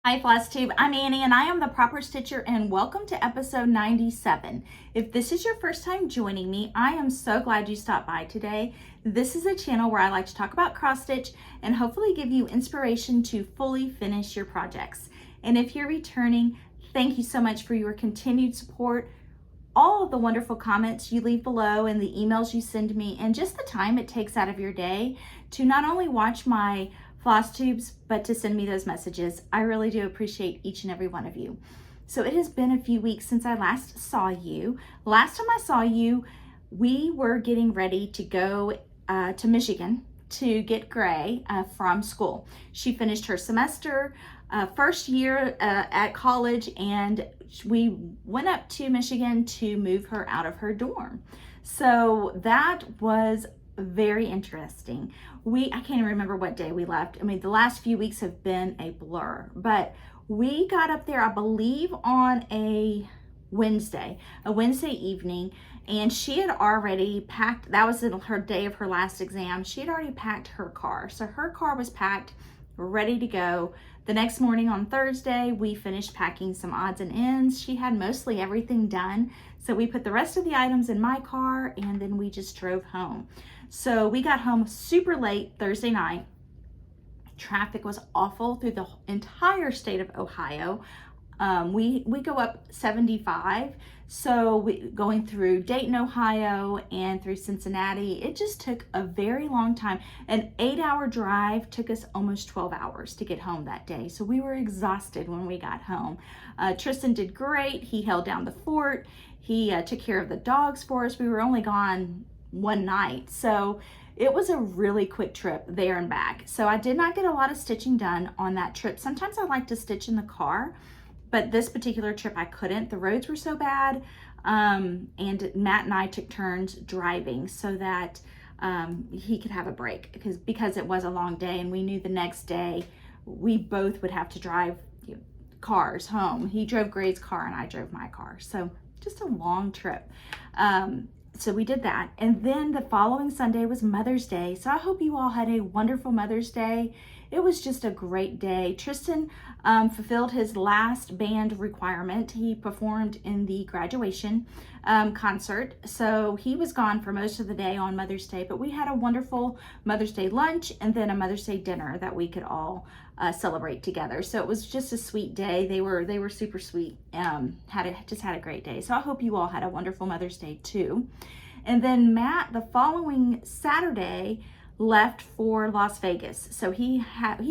Hi Flosstube, I'm Annie and I am the Proper Stitcher and welcome to episode 97. If this is your first time joining me, I am so glad you stopped by today. This is a channel where I like to talk about cross stitch and hopefully give you inspiration to fully finish your projects. And if you're returning, thank you so much for your continued support, all of the wonderful comments you leave below and the emails you send me, and just the time it takes out of your day to not only watch my Flosstubes, but to send me those messages. I really do appreciate each and every one of you. So it has been a few weeks since I last saw you. Last time I saw you, we were getting ready to go to Michigan to get Gray from school. She finished her semester, first year at college, and we went up to Michigan to move her out of her dorm. So that was very interesting. I can't even remember what day we left. I mean, the last few weeks have been a blur, but we got up there, I believe, on a Wednesday evening, and she had already packed. That was her day of her last exam. She had already packed her car. So her car was packed, ready to go. The next morning on Thursday, we finished packing some odds and ends. She had mostly everything done. So we put the rest of the items in my car and then we just drove home. So we got home super late Thursday night. Traffic was awful through the entire state of Ohio. We go up 75, so going through Dayton, Ohio, and through Cincinnati, it just took a very long time. An 8-hour drive took us almost 12 hours to get home that day, so we were exhausted when we got home. Tristan did great. He held down the fort. He took care of the dogs for us. We were only gone one night, so it was a really quick trip there and back. So I did not get a lot of stitching done on that trip. Sometimes I like to stitch in the car, but this particular trip I couldn't. The roads were so bad, and Matt and I took turns driving so that he could have a break, because it was a long day and we knew the next day we both would have to drive cars home. He drove Gray's car and I drove my car, so just a long trip. So we did that. And then the following Sunday was Mother's Day. So I hope you all had a wonderful Mother's Day. It was just a great day. Tristan fulfilled his last band requirement. He performed in the graduation concert. So he was gone for most of the day on Mother's Day, but we had a wonderful Mother's Day lunch and then a Mother's Day dinner that we could all celebrate together. So it was just a sweet day. They were super sweet. Just had a great day. So I hope you all had a wonderful Mother's Day too. And then Matt, the following Saturday, left for Las Vegas. So he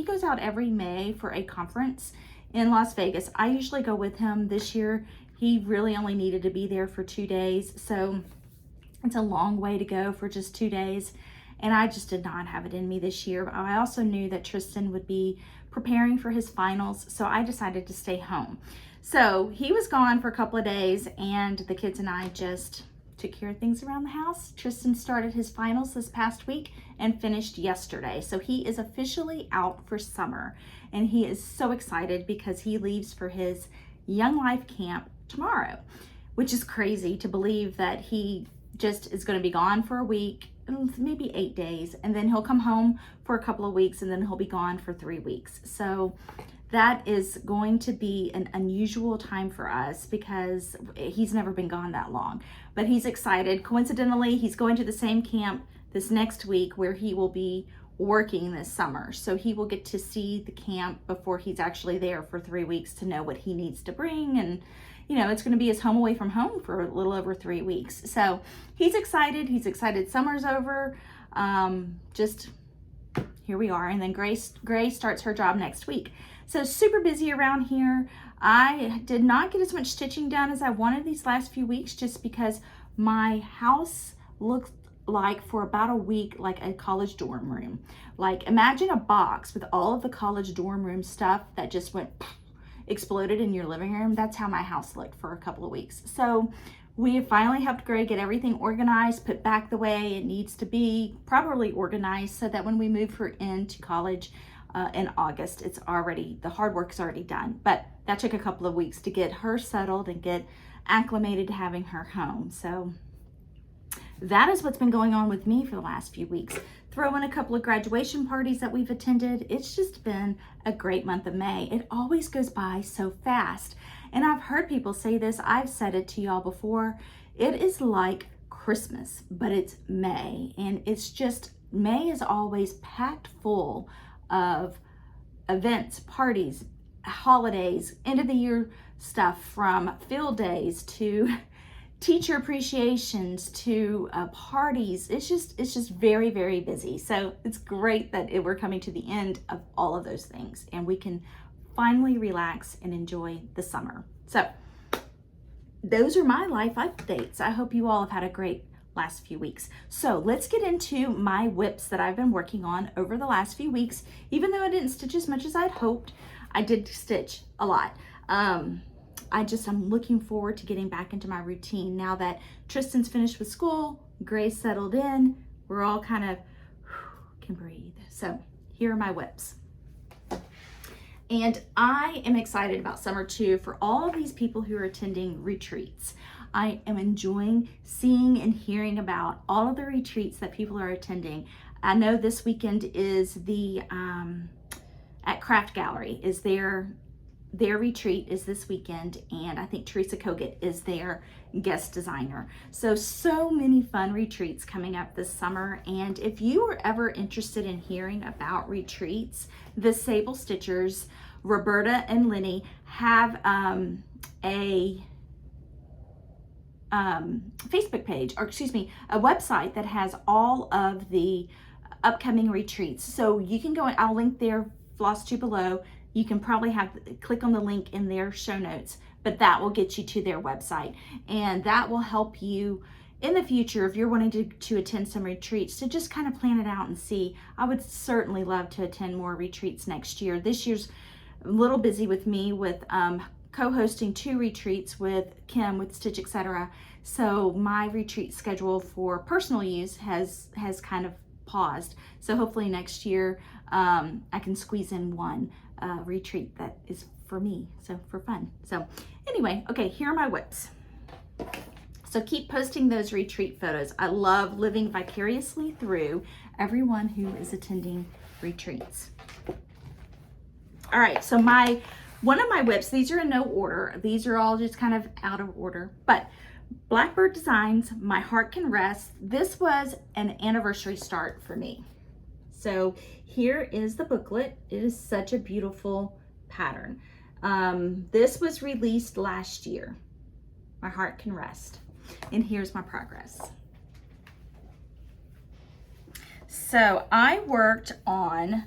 goes out every May for a conference in Las Vegas. I usually go with him. This year he really only needed to be there for 2 days, so it's a long way to go for just 2 days, and I just did not have it in me this year. I also knew that Tristan would be preparing for his finals, so I decided to stay home. So he was gone for a couple of days and the kids and I just took care of things around the house. Tristan started his finals this past week and finished yesterday. So he is officially out for summer, and he is so excited because he leaves for his Young Life camp tomorrow, which is crazy to believe that he just is going to be gone for a week, maybe 8 days, and then he'll come home for a couple of weeks and then he'll be gone for 3 weeks. So that is going to be an unusual time for us because he's never been gone that long. But he's excited. Coincidentally, he's going to the same camp this next week where he will be working this summer. So he will get to see the camp before he's actually there for 3 weeks to know what he needs to bring. And, you know, it's going to be his home away from home for a little over 3 weeks. So he's excited. He's excited summer's over. Just here we are. And then Grace starts her job next week. So super busy around here. I did not get as much stitching done as I wanted these last few weeks just because my house looked like for about a week like a college dorm room. Like imagine a box with all of the college dorm room stuff that just went exploded in your living room. That's how my house looked for a couple of weeks. So we finally helped Gray get everything organized, put back the way it needs to be, properly organized, so that when we move her into college in August, it's already, the hard work's already done. But that took a couple of weeks to get her settled and get acclimated to having her home. So that is what's been going on with me for the last few weeks. Throw in a couple of graduation parties that we've attended. It's just been a great month of May. It always goes by so fast. And I've heard people say this, I've said it to y'all before. It is like Christmas, but it's May. And it's just, May is always packed full of events, parties, holidays, end of the year stuff, from field days to teacher appreciations to parties. It's just very, very busy. So it's great that we're coming to the end of all of those things and we can finally relax and enjoy the summer. So those are my life updates. I hope you all have had a great last few weeks. So let's get into my whips that I've been working on over the last few weeks. Even though I didn't stitch as much as I'd hoped, I did stitch a lot. I'm looking forward to getting back into my routine now that Tristan's finished with school, Grace settled in, we're all kind of can breathe. So here are my whips. And I am excited about summer too for all of these people who are attending retreats. I am enjoying seeing and hearing about all of the retreats that people are attending. I know this weekend is the, at Craft Gallery is their retreat is this weekend, and I think Teresa Kogut is their guest designer. So many fun retreats coming up this summer. And if you are ever interested in hearing about retreats, the Sable Stitchers, Roberta and Lenny, have a Facebook page, or excuse me, a website that has all of the upcoming retreats. So you can go, I'll link their Flosstube below. You can probably click on the link in their show notes, but that will get you to their website. And that will help you in the future if you're wanting to attend some retreats, to just kind of plan it out and see. I would certainly love to attend more retreats next year. This year's a little busy with me with co-hosting 2 retreats with Kim with Stitch Etc. So my retreat schedule for personal use has kind of paused. So hopefully next year I can squeeze in one retreat that is for me, so for fun. So anyway, okay, here are my whips. So keep posting those retreat photos. I love living vicariously through everyone who is attending retreats. All right, so one of my whips, these are in no order. These are all just kind of out of order, but Blackbird Designs, My Heart Can Rest. This was an anniversary start for me. So here is the booklet. It is such a beautiful pattern. This was released last year. My Heart Can Rest. And here's my progress. So I worked on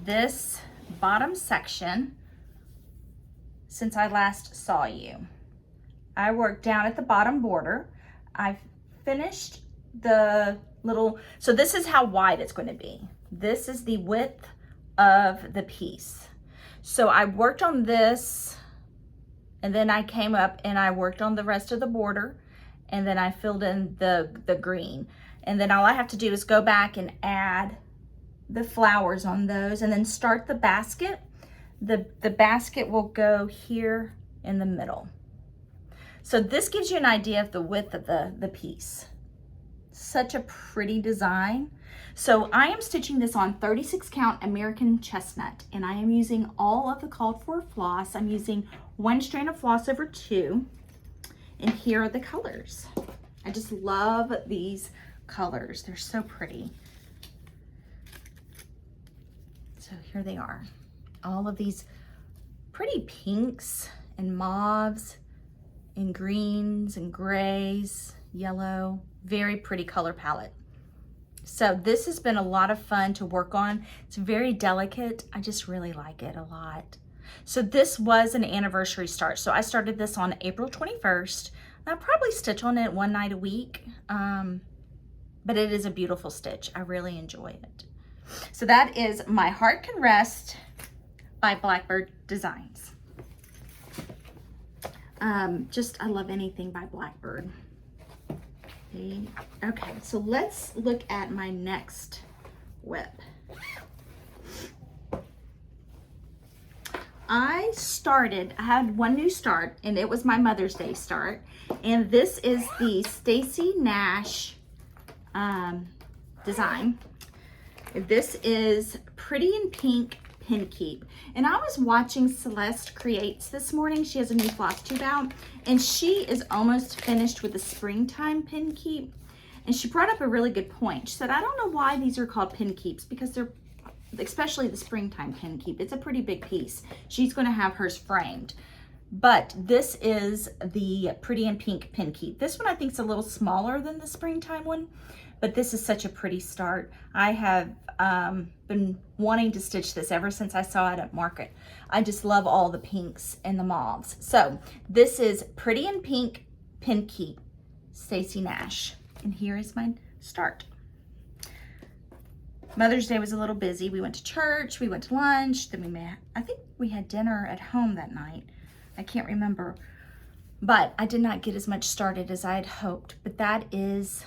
this bottom section since I last saw you. I worked down at the bottom border. I've finished the little, so this is how wide it's going to be. This is the width of the piece. So I worked on this, and then I came up and I worked on the rest of the border, and then I filled in the green. And then all I have to do is go back and add the flowers on those and then start the basket. The basket will go here in the middle. So this gives you an idea of the width of the piece. Such a pretty design. So I am stitching this on 36 count American chestnut, and I am using all of the called for floss. I'm using 1 strand of floss over 2, and here are the colors. I just love these colors. They're so pretty. So here they are. All of these pretty pinks and mauves and greens and grays, yellow, very pretty color palette. So this has been a lot of fun to work on. It's very delicate. I just really like it a lot. So this was an anniversary start. So I started this on April 21st. I'll probably stitch on it one night a week, but it is a beautiful stitch. I really enjoy it. So that is My Heart Can Rest by Blackbird Designs. I love anything by Blackbird. Okay, so let's look at my next whip. I had one new start, and it was my Mother's Day start, and this is the Stacy Nash design. This is Pretty in Pink Pin Keep, and I was watching Celeste Creates this morning. She has a new Flosstube out, and she is almost finished with the springtime pin keep, and she brought up a really good point. She said, I don't know why these are called pin keeps, because they're, especially the springtime pin keep, it's a pretty big piece. She's going to have hers framed, but this is the Pretty in Pink Pin Keep. This one I think is a little smaller than the springtime one, but this is such a pretty start. I have been wanting to stitch this ever since I saw it at Market. I just love all the pinks and the mauves. So this is Pretty in Pink Pin Keep, Stacy Nash. And here is my start. Mother's Day was a little busy. We went to church, we went to lunch, then I think we had dinner at home that night. I can't remember. But I did not get as much started as I had hoped. But that is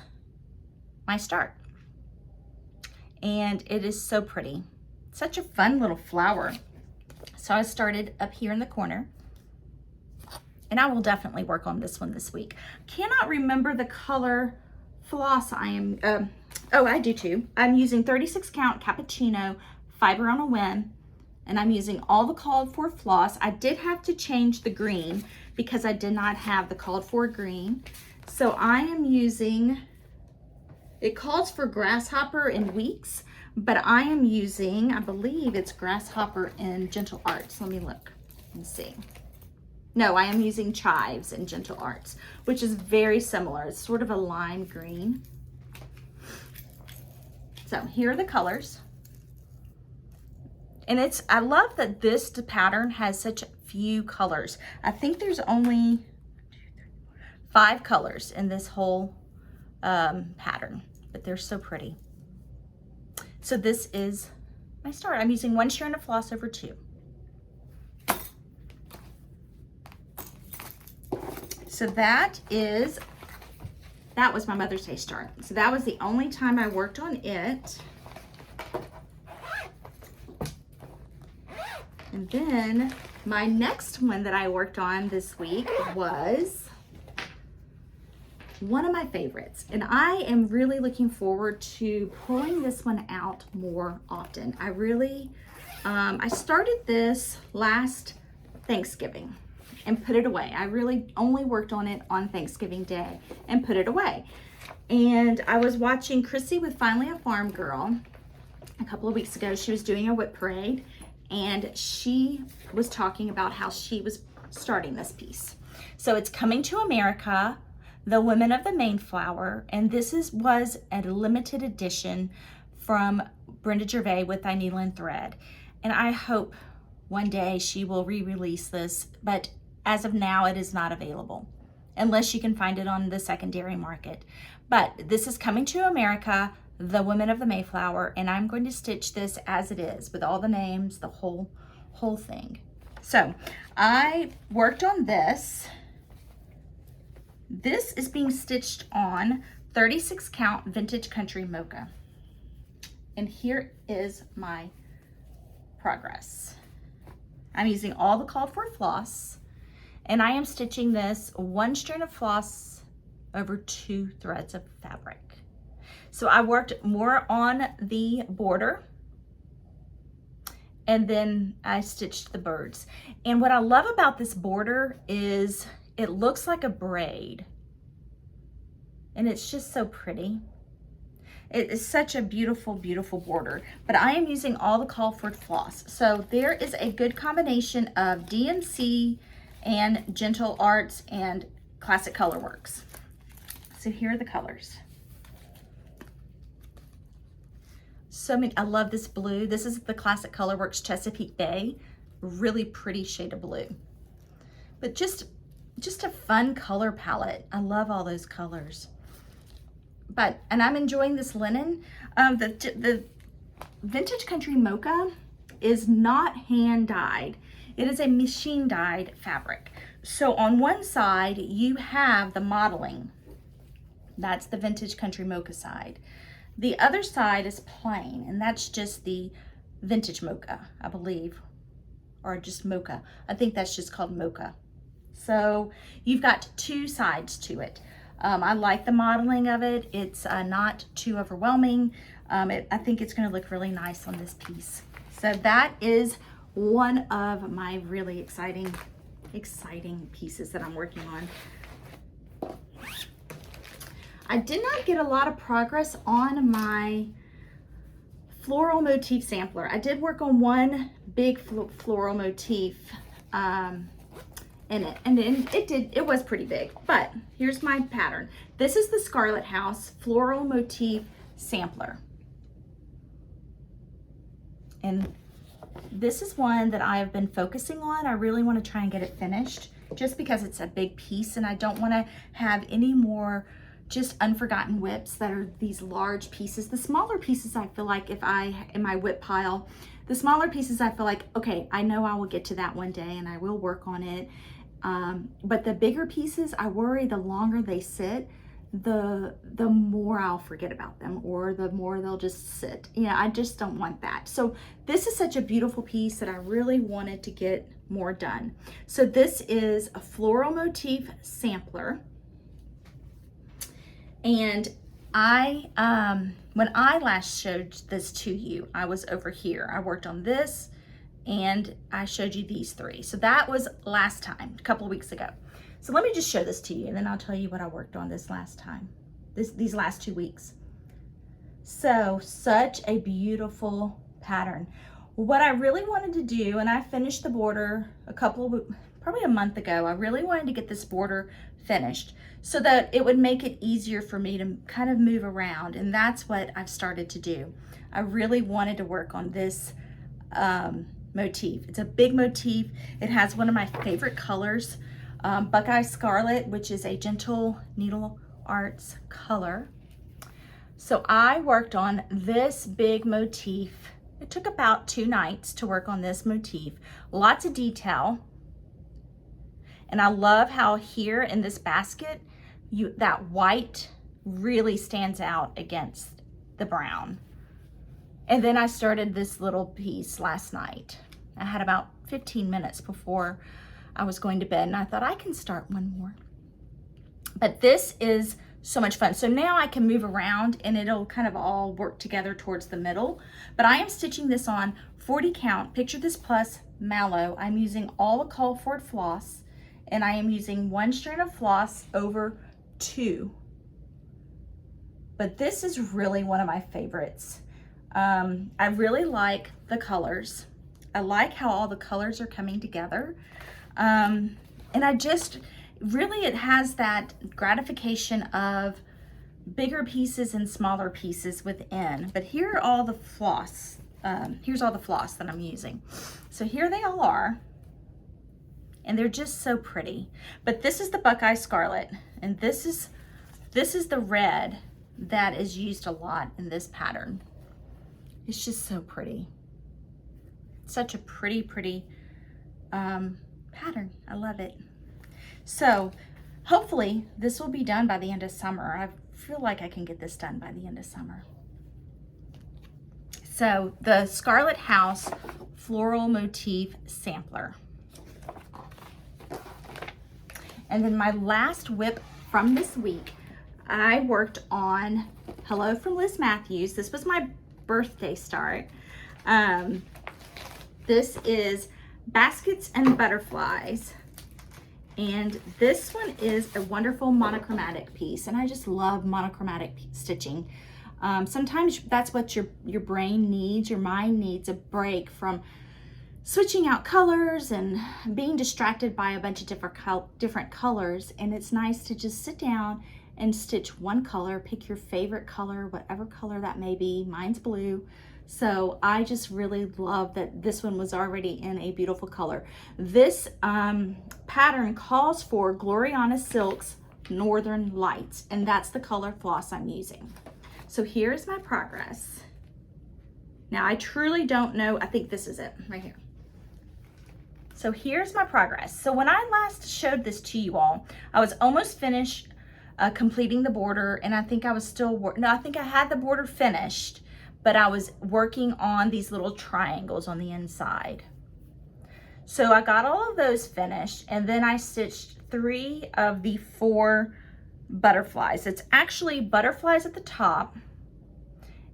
my start. And it is so pretty. Such a fun little flower. So I started up here in the corner. And I will definitely work on this one this week. Cannot remember the color floss I am, oh, I do too. I'm using 36 count Cappuccino Fiber on a Whim, and I'm using all the called for floss. I did have to change the green because I did not have the called for green. So I am using, it calls for Grasshopper in Weeks, but I am using, I believe it's Grasshopper in Gentle Arts. Let me look and see. No, I am using Chives in Gentle Arts, which is very similar. It's sort of a lime green. So here are the colors. And I love that this pattern has such few colors. I think there's only 5 colors in this whole pattern, but they're so pretty. So this is my start. I'm using 1 strand of floss over 2. So that was my Mother's Day start. So that was the only time I worked on it. And then my next one that I worked on this week was one of my favorites. And I am really looking forward to pulling this one out more often. I started this last Thanksgiving and put it away. I really only worked on it on Thanksgiving Day and put it away. And I was watching Chrissy with Finally a Farm Girl a couple of weeks ago. She was doing a whip parade, and she was talking about how she was starting this piece. So it's Coming to America, The Women of the Mayflower, and this was a limited edition from Brenda Gervais with I Needle and Thread. And I hope one day she will re-release this, but as of now, it is not available unless you can find it on the secondary market. But this is Coming to America, The Women of the Mayflower, and I'm going to stitch this as it is with all the names, the whole thing. So I worked on this. This is being stitched on 36 count Vintage Country Mocha. And here is my progress. I'm using all the called for floss, and I am stitching this 1 strand of floss over 2 threads of fabric. So I worked more on the border, and then I stitched the birds. And what I love about this border is it looks like a braid, and it's just so pretty. It is such a beautiful, beautiful border, but I am using all the Colford floss. So there is a good combination of DMC and Gentle Arts and Classic Colorworks. So here are the colors. So many, I love this blue. This is the Classic Colorworks Chesapeake Bay. Really pretty shade of blue. But just a fun color palette. I love all those colors. And I'm enjoying this linen. The Vintage Country Mocha is not hand dyed. It is a machine dyed fabric. So on one side, you have the modeling. That's the Vintage Country Mocha side. The other side is plain, and that's just the Vintage Mocha, I believe, or just Mocha. I think that's just called Mocha. So you've got two sides to it. I like the modeling of it. It's not too overwhelming. I think it's going to look really nice on this piece. So that is one of my really exciting pieces that I'm working on. I did not get a lot of progress on my floral motif sampler. I did work on one big floral motif in it, and it was pretty big, but here's my pattern. This is the Scarlet House floral motif sampler, and this is one that I have been focusing on. I really want to try and get it finished just because it's a big piece, and I don't want to have any more just unforgotten whips that are these large pieces. The smaller pieces, I feel like in my whip pile, the smaller pieces, I feel like, okay, I know I will get to that one day and I will work on it. But the bigger pieces, I worry the longer they sit, the more I'll forget about them, or the more they'll just sit. Yeah, I just don't want that. So this is such a beautiful piece that I really wanted to get more done. So this is a floral motif sampler. And when I last showed this to you, I was over here. I worked on this and I showed you these three. So that was last time, a couple of weeks ago. So let me just show this to you, and then I'll tell you what I worked on this last time, these last 2 weeks. So such a beautiful pattern. What I really wanted to do, and I finished the border probably a month ago, I really wanted to get this border finished so that it would make it easier for me to kind of move around, and that's what I've started to do. I really wanted to work on this motif. It's a big motif. It has one of my favorite colors, Buckeye Scarlet, which is a Gentle Needle Arts color. So I worked on this big motif. It took about 2 nights to work on this motif. Lots of detail. And I love how here in this basket, that white really stands out against the brown. And then I started this little piece last night. I had about 15 minutes before I was going to bed, and I thought I can start one more. But this is so much fun. So now I can move around and it'll kind of all work together towards the middle. But I am stitching this on 40 count, Picture This Plus mallow. I'm using all the Colford floss, and I am using 1 strand of floss over 2. But this is really one of my favorites. I really like the colors. I like how all the colors are coming together. And I just, really it has that gratification of bigger pieces and smaller pieces within. But here are all the floss. Here's all the floss that I'm using. So here they all are. And they're just so pretty. But this is the Buckeye Scarlet, and this is the red that is used a lot in this pattern. It's just so pretty. Such a pretty pattern. I love it. So hopefully this will be done by the end of summer. I feel like I can get this done by the end of summer. So the Scarlet House floral motif sampler. And then my last whip from this week, I worked on Hello from Liz Matthews. This was my birthday start. This is Baskets and Butterflies. And this one is a wonderful monochromatic piece. And I just love monochromatic stitching. Sometimes that's what your brain needs, your mind needs a break from switching out colors and being distracted by a bunch of different colors. And it's nice to just sit down and stitch one color, pick your favorite color, whatever color that may be. Mine's blue. So I just really love that this one was already in a beautiful color. This pattern calls for Gloriana Silks Northern Lights, and that's the color floss I'm using. So here's my progress. Now I truly don't know, I think this is it right here. So here's my progress. So when I last showed this to you all, I was almost finished completing the border, and I think I was still, I think I had the border finished, but I was working on these little triangles on the inside. So I got all of those finished, and then I stitched 3 of the 4 butterflies. It's actually butterflies at the top,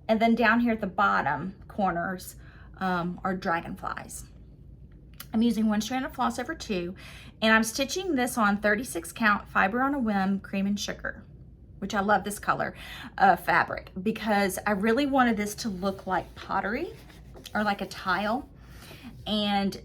and then down here at the bottom corners are dragonflies. I'm using 1 strand of floss over 2, and I'm stitching this on 36 count fiber on a whim cream and sugar, which I love this color fabric because I really wanted this to look like pottery or like a tile. And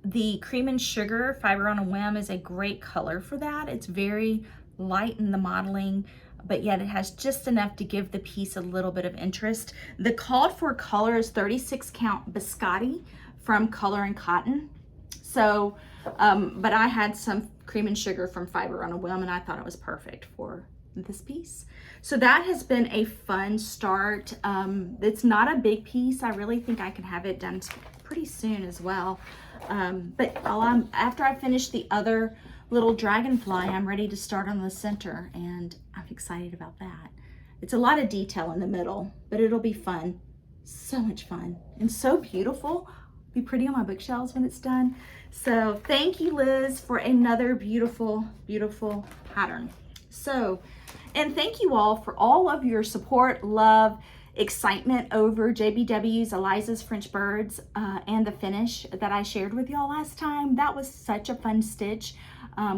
the cream and sugar fiber on a whim is a great color for that. It's very light in the modeling, but yet it has just enough to give the piece a little bit of interest. The called for color is 36 count biscotti from Color and Cotton. So, but I had some cream and sugar from fiber on a whim, and I thought it was perfect for this piece. So that has been a fun start. It's not a big piece. I really think I can have it done pretty soon as well. But after I finish the other little dragonfly, I'm ready to start on the center, and I'm excited about that. It's a lot of detail in the middle, but it'll be fun. So much fun and so beautiful. Be pretty on my bookshelves when it's done. So thank you, Liz, for another beautiful, beautiful pattern. So, and thank you all for all of your support, love, excitement over JBW's Eliza's French Birds and the finish that I shared with y'all last time. That was such a fun stitch.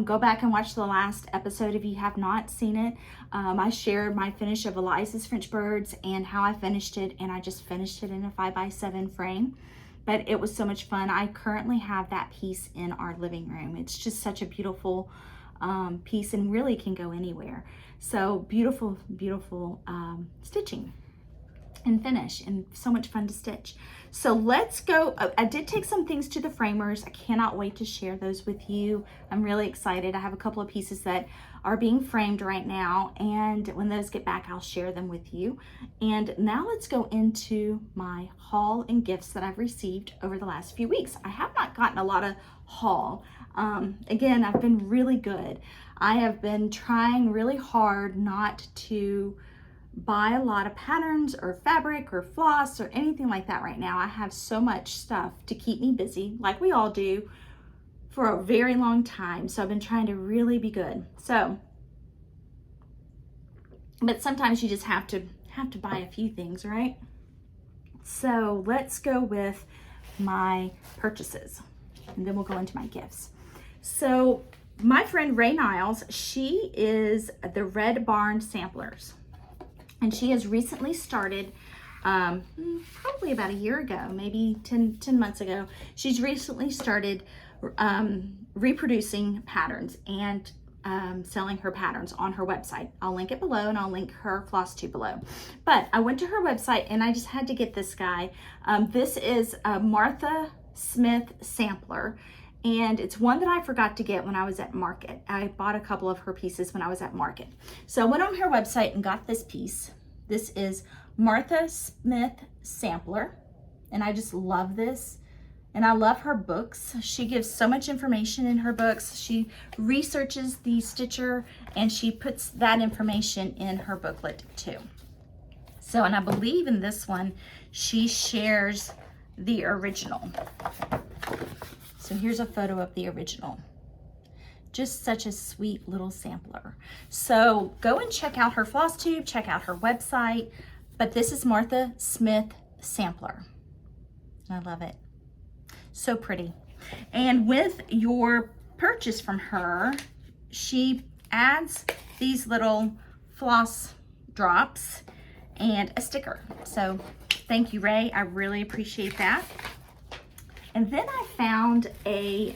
Go back and watch the last episode if you have not seen it. I shared my finish of Eliza's French Birds and how I finished it, and I just finished it in a 5x7 frame. But it was so much fun. I currently have that piece in our living room. It's just such a beautiful piece and really can go anywhere. So beautiful, beautiful stitching and finish, and so much fun to stitch. So let's go. I did take some things to the framers. I cannot wait to share those with you. I'm really excited. I have a couple of pieces that are being framed right now, and when those get back, I'll share them with you. And now let's go into my haul and gifts that I've received over the last few weeks. I have not gotten a lot of haul. Again, I've been really good. I have been trying really hard not to buy a lot of patterns or fabric or floss or anything like that right now. I have so much stuff to keep me busy, like we all do, for a very long time. So I've been trying to really be good. So, but sometimes you just have to buy a few things, right? So let's go with my purchases, and then we'll go into my gifts. So my friend Ray Niles, she is the Red Barn Samplers. And she has recently started, probably about a year ago, maybe 10 months ago, she's recently started reproducing patterns and selling her patterns on her website. I'll link it below, and I'll link her Flosstube below. But I went to her website, and I just had to get this guy. This is a Martha Smith sampler. And it's one that I forgot to get when I was at Market. I bought a couple of her pieces when I was at Market. So I went on her website and got this piece. This is Martha Smith Sampler. And I just love this. And I love her books. She gives so much information in her books. She researches the stitcher, and she puts that information in her booklet too. So, and I believe in this one, she shares the original. So here's a photo of the original. Just such a sweet little sampler. So go and check out her Flosstube, check out her website. But this is Martha Smith sampler. I love it. So pretty. And with your purchase from her, she adds these little floss drops and a sticker. So thank you, Ray. I really appreciate that. And then I found a,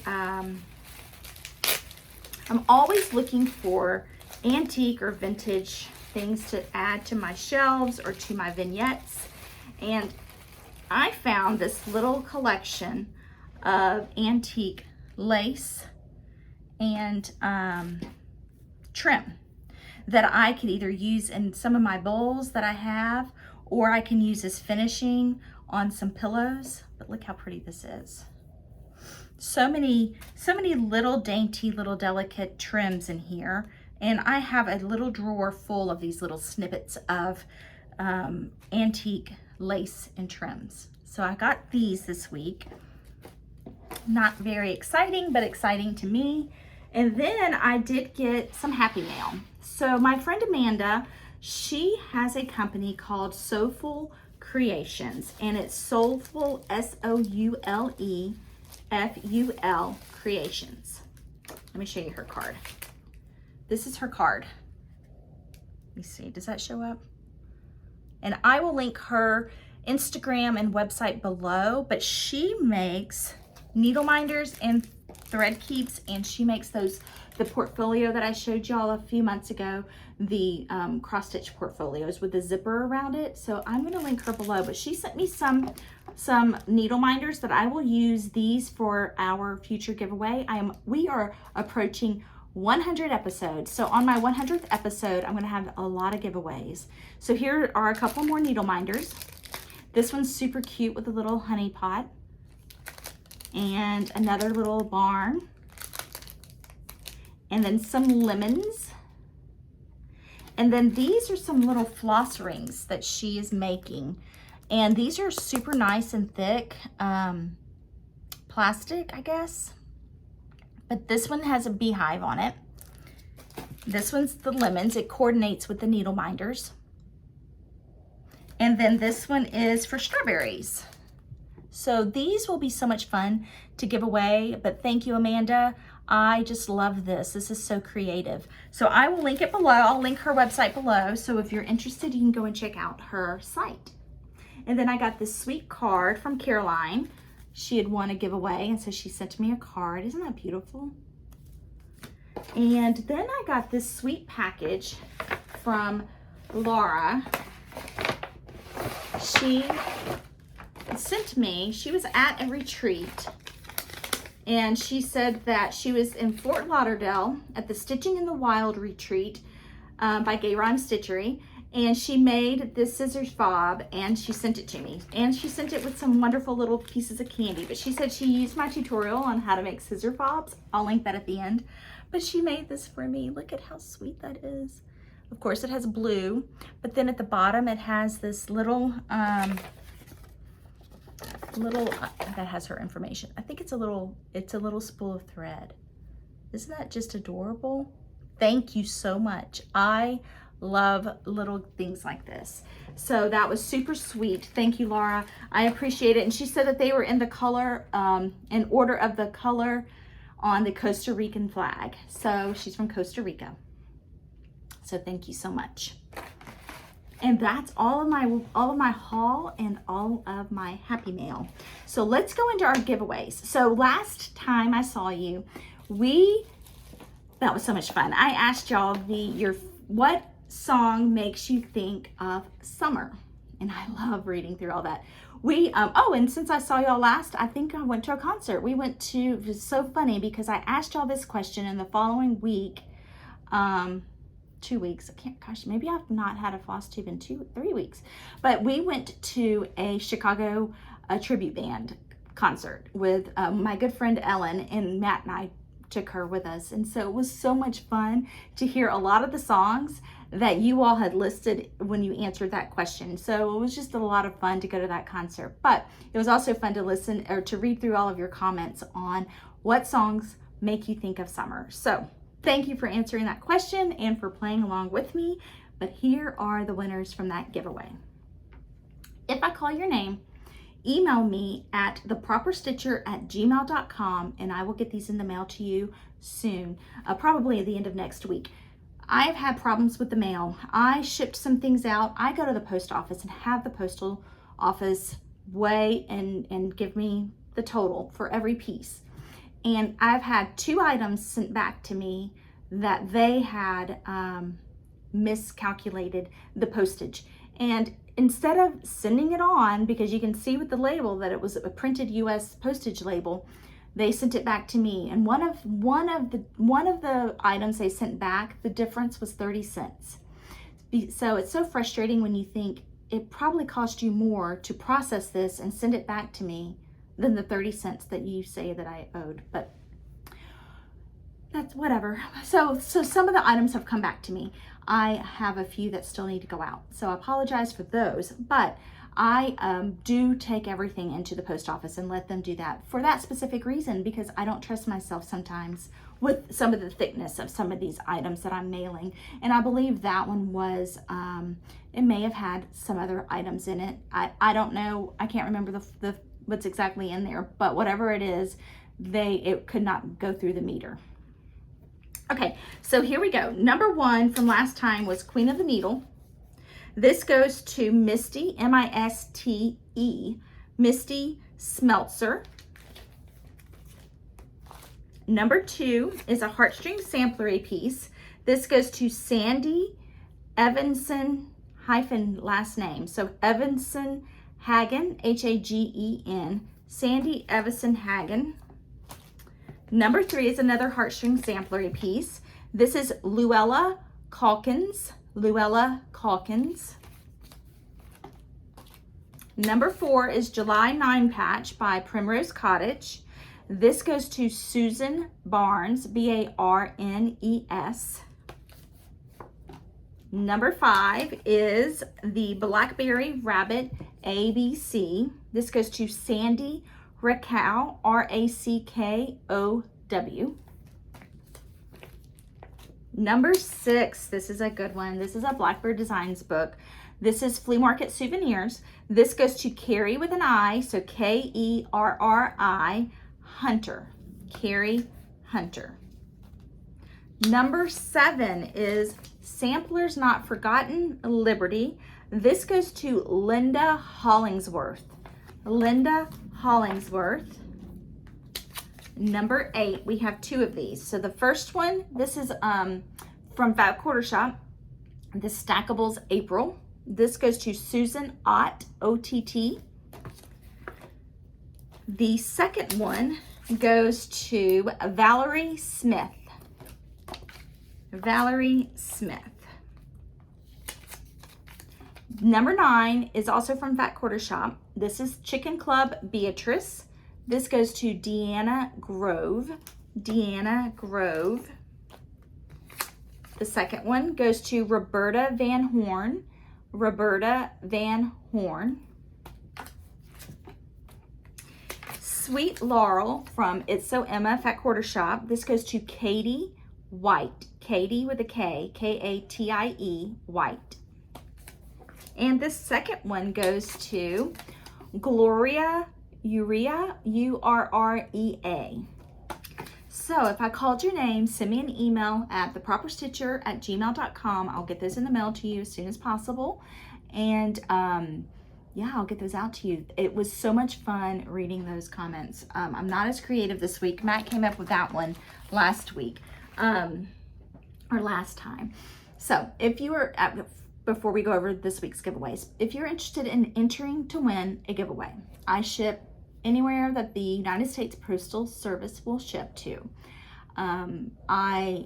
I'm always looking for antique or vintage things to add to my shelves or to my vignettes. And I found this little collection of antique lace and trim that I could either use in some of my bowls that I have, or I can use as finishing on some pillows. But look how pretty this is. So many little dainty, little delicate trims in here. And I have a little drawer full of these little snippets of antique lace and trims. So I got these this week. Not very exciting, but exciting to me. And then I did get some happy mail. So my friend Amanda, she has a company called Soulful Creations, and it's Soulful, SOULEFUL Creations. Let me show you her card. This is her card. Let me see, does that show up? And I will link her Instagram and website below, but she makes needle minders and thread keeps, and she makes the portfolio that I showed y'all a few months ago, the cross stitch portfolios with the zipper around it. So I'm going to link her below, but she sent me some needle minders that I will use these for our future giveaway. We are approaching 100 episodes. So on my 100th episode, I'm going to have a lot of giveaways. So here are a couple more needle minders. This one's super cute with a little honey pot. And another little barn, and then some lemons, and then these are some little floss rings that she is making, and these are super nice and thick plastic, I guess, but this one has a beehive on it. This one's the lemons. It coordinates with the needle minders, and then this one is for strawberries. So these will be so much fun to give away, but thank you, Amanda. I just love this. This is so creative. So I will link it below. I'll link her website below. So if you're interested, you can go and check out her site. And then I got this sweet card from Caroline. She had won a giveaway, and so she sent me a card. Isn't that beautiful? And then I got this sweet package from Laura. She sent me, she was at a retreat, and she said that she was in Fort Lauderdale at the Stitching in the Wild retreat by Gay Rhyme Stitchery, and she made this scissors fob and she sent it to me, and she sent it with some wonderful little pieces of candy. But she said she used my tutorial on how to make scissor fobs. I'll link that at the end. But she made this for me. Look at how sweet that is. Of course it has blue, but then at the bottom it has this little that has her information. I think it's a little spool of thread. Isn't that just adorable? Thank you so much. I love little things like this. So that was super sweet. Thank you, Laura. I appreciate it. And she said that they were in the color, in order of the color on the Costa Rican flag. So she's from Costa Rica. So thank you so much. And that's all of my haul and all of my happy mail. So let's go into our giveaways. So last time I saw you, that was so much fun. I asked y'all what song makes you think of summer? And I love reading through all that. And since I saw y'all last, I think I went to a concert. It was so funny because I asked y'all this question, and the following week, 2 weeks. Maybe I've not had a Flosstube in 3 weeks. But we went to a Chicago tribute band concert with my good friend Ellen, and Matt and I took her with us. And so it was so much fun to hear a lot of the songs that you all had listed when you answered that question. So it was just a lot of fun to go to that concert. But it was also fun to listen or to read through all of your comments on what songs make you think of summer. So thank you for answering that question and for playing along with me. But here are the winners from that giveaway. If I call your name, email me at theproperstitcher@gmail.com and I will get these in the mail to you soon, probably at the end of next week. I've had problems with the mail. I shipped some things out. I go to the post office and have the postal office weigh and give me the total for every piece. And I've had 2 items sent back to me that they had miscalculated the postage. And instead of sending it on, because you can see with the label that it was a printed US postage label, they sent it back to me. And one of the items they sent back, the difference was 30 cents. So it's so frustrating when you think it probably cost you more to process this and send it back to me than the 30 cents that you say that I owed. But that's whatever. So some of the items have come back to me. I have a few that still need to go out. So I apologize for those, but I do take everything into the post office and let them do that for that specific reason, because I don't trust myself sometimes with some of the thickness of some of these items that I'm mailing. And I believe that one was, it may have had some other items in it. I don't know. I can't remember the what's exactly in there, but whatever it is, it could not go through the meter. Okay, so here we go. Number 1 from last time was Queen of the Needle. This goes to Misty, M-I-S-T-E, Misty Smeltzer. Number 2 is a heartstring samplery piece. This goes to Sandy Evanson, hyphen last name. So Evanson Hagen, H-A-G-E-N, Sandy Evanson Hagen. Number 3 is another heartstring samplery piece. This is Luella Calkins. Luella Calkins. Number 4 is July 9 Patch by Primrose Cottage. This goes to Susan Barnes, B-A-R-N-E-S. Number 5 is the Blackberry Rabbit ABC. This goes to Sandy Rackow, R-A-C-K-O-W. Number 6, this is a good one. This is a Blackbird Designs book. This is Flea Market Souvenirs. This goes to Carrie with an I, so K-E-R-R-I, Hunter. Carrie Hunter. Number 7 is Samplers Not Forgotten, Liberty. This goes to Linda Hollingsworth. Linda Hollingsworth. Number 8, we have 2 of these. So the first one, this is from Fat Quarter Shop, the Stackables April. This goes to Susan Ott, O-T-T. The second one goes to Valerie Smith. Valerie Smith. Number 9 is also from Fat Quarter Shop. This is Chicken Club Beatrice. This goes to Deanna Grove. Deanna Grove. The second one goes to Roberta Van Horn. Roberta Van Horn. Sweet Laurel from It's So Emma Fat Quarter Shop. This goes to Katie White. Katie with a K. K-A-T-I-E. White. And this second one goes to Gloria Urea, U-R-R-E-A. So if I called your name, send me an email at theproperstitcher@gmail.com. I'll get those in the mail to you as soon as possible. And yeah, I'll get those out to you. It was so much fun reading those comments. I'm not as creative this week. Matt came up with that one last week, or last time. So if you were before we go over this week's giveaways, if you're interested in entering to win a giveaway, I ship anywhere that the United States Postal Service will ship to. I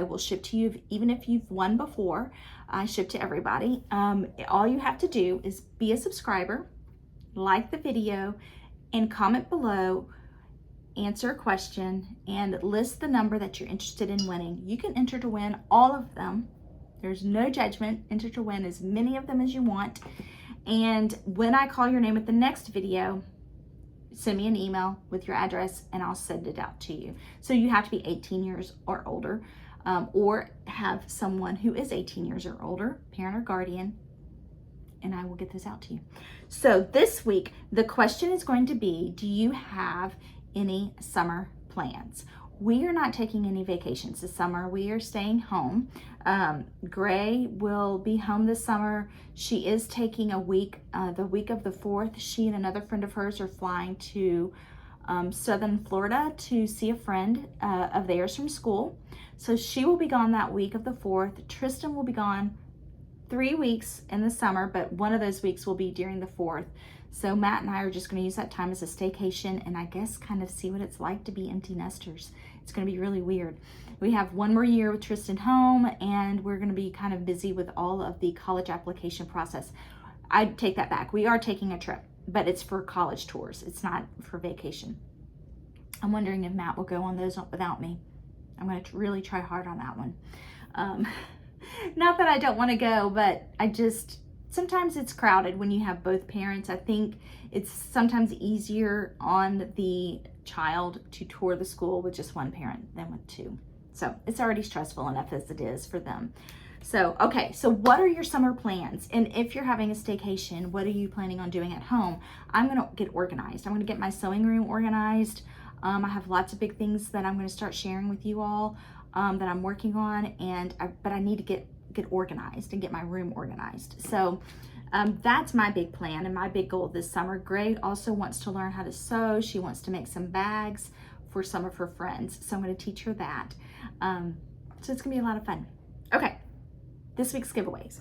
will ship to you even if you've won before. I ship to everybody. All you have to do is be a subscriber, like the video, and comment below, answer a question, and list the number that you're interested in winning. You can enter to win all of them. There's no judgment. Enter to win as many of them as you want. And when I call your name at the next video, send me an email with your address and I'll send it out to you. So you have to be 18 years or older, or have someone who is 18 years or older, parent or guardian, and I will get this out to you. So this week, the question is going to be, do you have any summer plans? We are not taking any vacations this summer. We are staying home. Gray will be home this summer. She is taking a week, the week of the 4th. She and another friend of hers are flying to Southern Florida to see a friend of theirs from school. So she will be gone that week of the 4th. Tristan will be gone 3 weeks in the summer, but one of those weeks will be during the 4th. So Matt and I are just going to use that time as a staycation and I guess kind of see what it's like to be empty nesters. It's going to be really weird. We have one more year with Tristan home and we're going to be kind of busy with all of the college application process. I take that back. We are taking a trip, but it's for college tours. It's not for vacation. I'm wondering if Matt will go on those without me. I'm going to really try hard on that one. Not that I don't want to go, but sometimes it's crowded when you have both parents. I think it's sometimes easier on the child to tour the school with just one parent than with two. So it's already stressful enough as it is for them. So, okay, so what are your summer plans? And if you're having a staycation, what are you planning on doing at home? I'm going to get organized. I'm going to get my sewing room organized. I have lots of big things that I'm going to start sharing with you all that I'm working on, but I need to get organized and get my room organized. So that's my big plan and my big goal this summer. Gray also wants to learn how to sew. She wants to make some bags for some of her friends. So I'm going to teach her that. So it's going to be a lot of fun. Okay, this week's giveaways.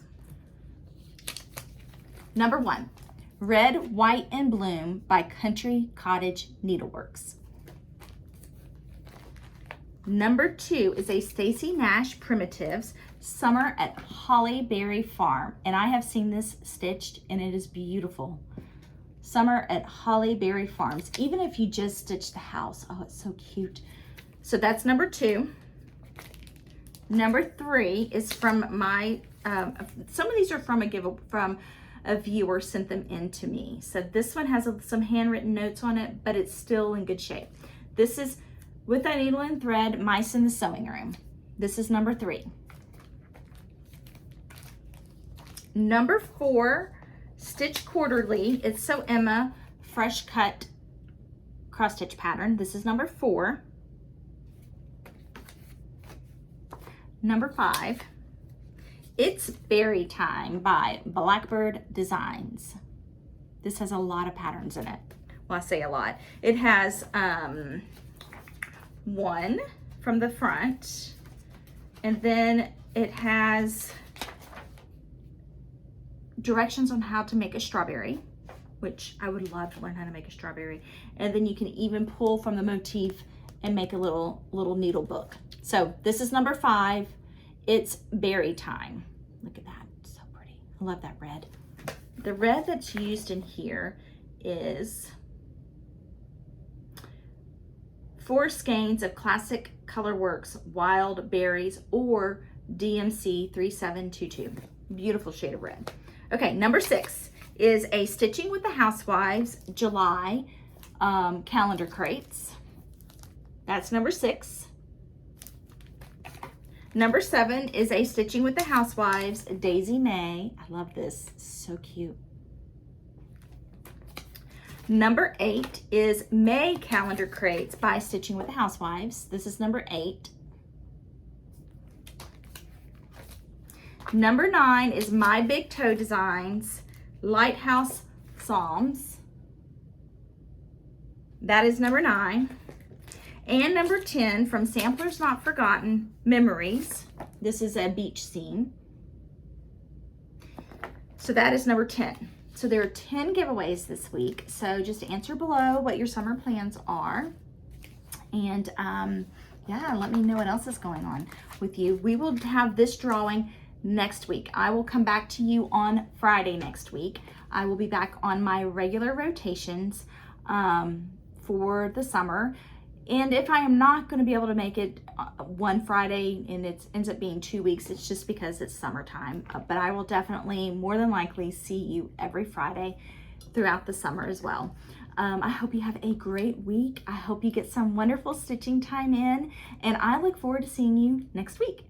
Number 1, Red, White, and Bloom by Country Cottage Needleworks. Number 2 is a Stacy Nash Primitives Summer at Hollyberry Farm. And I have seen this stitched and it is beautiful. Summer at Hollyberry Farms. Even if you just stitch the house. Oh, it's so cute. So that's number 2. Number 3 is from my, some of these are from a viewer sent them in to me. So this one has some handwritten notes on it, but it's still in good shape. This is With a Needle and Thread, Mice in the Sewing Room. This is number 3. Number 4, Stitch Quarterly. It's So Emma Fresh Cut Cross Stitch Pattern. This is number 4. Number 5, It's Berry Time by Blackbird Designs. This has a lot of patterns in it. Well, I say a lot. It has one from the front, and then it has directions on how to make a strawberry, which I would love to learn how to make a strawberry. And then you can even pull from the motif and make a little needle book. So this is number 5. It's Berry Time. Look at that, it's so pretty. I love that red. The red that's used in here is 4 skeins of Classic Colorworks Wild Berries or DMC 3722. Beautiful shade of red. Okay, number 6 is a Stitching with the Housewives July calendar crates. That's number 6. Number 7 is a Stitching with the Housewives Daisy May. I love this, it's so cute. Number 8 is May Calendar Crates by Stitching with the Housewives. This is number 8. Number 9 is My Big Toe Designs Lighthouse Psalms. That is number 9. And number 10 from Samplers Not Forgotten Memories. This is a beach scene. So that is number 10. So there are 10 giveaways this week. So just answer below what your summer plans are. And yeah, let me know what else is going on with you. We will have this drawing next week. I will come back to you on Friday next week. I will be back on my regular rotations for the summer. And if I am not going to be able to make it one Friday and it ends up being 2 weeks, it's just because it's summertime. But I will definitely, more than likely, see you every Friday. throughout the summer as well. I hope you have a great week. I hope you get some wonderful stitching time in, and I look forward to seeing you next week.